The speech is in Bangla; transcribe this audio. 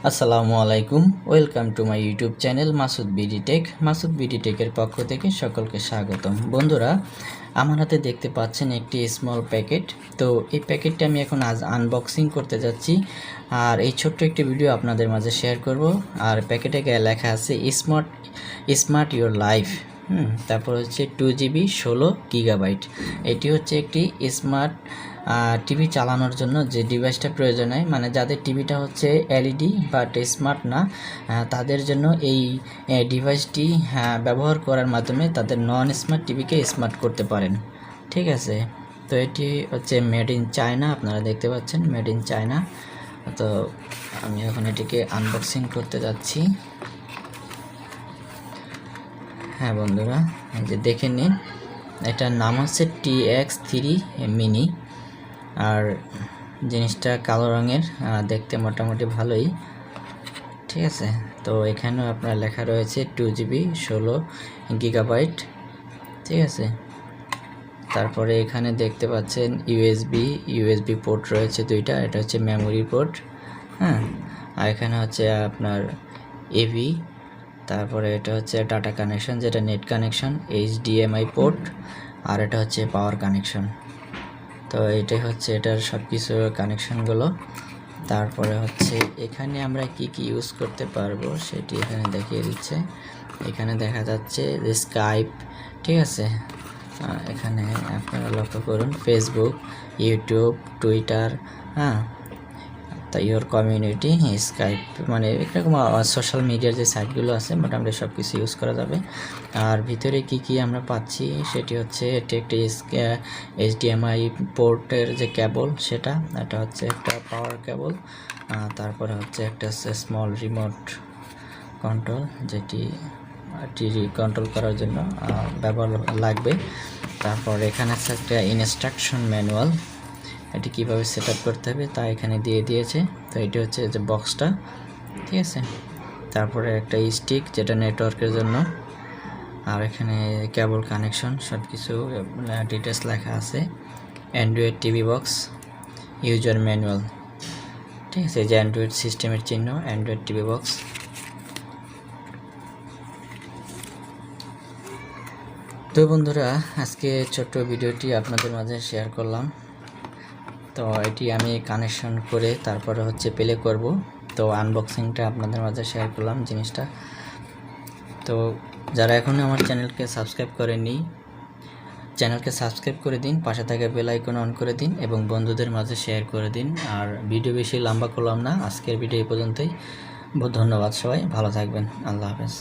আসসালামু আলাইকুম, welcome to my YouTube channel Masud BD tech. Masud BD টেকের পক্ষ থেকে সকলকে স্বাগতম। বন্ধুরা, আমার হাতে দেখতে পাচ্ছেন একটি স্মল প্যাকেট। তো এই প্যাকেটটা আমি এখন আজ আনবক্সিং করতে যাচ্ছি, আর এই ছোট্ট একটি ভিডিও আপনাদের মাঝে শেয়ার করব। আর প্যাকেটে লেখা আছে স্মার্ট ইউর লাইফ। তারপর হচ্ছে 2GB 16GB। এটি হচ্ছে একটি স্মার্ট টিভি চালানোর জন্য যে ডিভাইসটা প্রয়োজন হয়, মানে যাদের টিভিটা হচ্ছে এলইডি বাট স্মার্ট না, তাদের জন্য এই ডিভাইসটি ব্যবহার করার মাধ্যমে তাদের নন স্মার্ট টিভিকে স্মার্ট করতে পারেন। ঠিক আছে, তো এটি হচ্ছে মেড ইন চায়না, আপনারা দেখতে পাচ্ছেন মেড ইন চায়না। তো আমি এখন এটিকে আনবক্সিং করতে যাচ্ছি। হ্যাঁ বন্ধুরা, এই যে দেখে নিন, এটার নাম হচ্ছে TX3 মিনি। আর জিনিসটা কালো রঙের, দেখতে মোটামুটি ভালোই। ঠিক আছে, তো এখানেও আপনার লেখা রয়েছে 2GB 16GB। ঠিক আছে, তারপরে এখানে দেখতে পাচ্ছেন ইউএসবি পোর্ট রয়েছে দুইটা, এটা হচ্ছে মেমোরি পোর্ট। হ্যাঁ, আর এখানে হচ্ছে আপনার এভি, তারপরে এটা হচ্ছে ডাটা কানেকশন, যেটা নেট কানেকশন, HDMI পোর্ট, আর এটা হচ্ছে পাওয়ার কানেকশন। তো এটাই হচ্ছে এটার সব কিছু কানেকশনগুলো। তারপরে হচ্ছে এখানে আমরা কি ইউজ করতে পারবো সেটি এখানে দেখিয়ে দিচ্ছে। এখানে দেখা যাচ্ছে যে স্কাইপ, ঠিক আছে, এখানে আপনারা লক্ষ্য করুন ফেসবুক, ইউটিউব, টুইটার, তা ইওর কমিউনিটি, স্কাইপ, মানে এরকম সোশ্যাল মিডিয়ার যে সাইটগুলো আছে মোটামুটি সব কিছু ইউজ করা যাবে। আর ভিতরে কি আমরা পাচ্ছি সেটি হচ্ছে এটি একটি HDMI পোর্টের যে কেবল, সেটা এটা হচ্ছে একটা পাওয়ার কেবল। তারপরে হচ্ছে একটা স্মল রিমোট কন্ট্রোল, যেটি টিভি কন্ট্রোল করার জন্য ব্যবহার লাগবে। তারপর এখানে আছে একটা ইনস্ট্রাকশন ম্যানুয়াল, এটি কীভাবে সেট আপ করতে হবে তা এখানে দিয়ে দিয়েছে। তো এটি হচ্ছে যে বক্সটা, ঠিক আছে। তারপরে একটা স্টিক, যেটা নেটওয়ার্কের জন্য। আর এখানে কেবল কানেকশন, সব কিছু ডিটেলস লেখা আছে। Android TV box, user manual, ঠিক আছে, যে অ্যান্ড্রয়েড সিস্টেমের চিহ্ন, অ্যান্ড্রয়েড টিভি বক্স। তো বন্ধুরা, আজকে ছোট্ট ভিডিওটি আপনাদের মাঝে শেয়ার করলাম। তো এটি আমি কানেকশন করে তারপরে হচ্ছে প্লে করব। তো আনবক্সিংটা আপনাদের মাঝে শেয়ার করলাম জিনিসটা। তো যারা এখনও আমার চ্যানেলকে সাবস্ক্রাইব করেননি, চ্যানেলকে সাবস্ক্রাইব করে দিন, পাশে থাকা বেল আইকন অন করে দিন এবং বন্ধুদের মাঝে শেয়ার করে দিন। আর ভিডিও বেশি লম্বা করলাম না, আজকের ভিডিও এই পর্যন্তই। ধন্যবাদ, সবাই ভালো থাকবেন, আল্লাহ হাফেজ।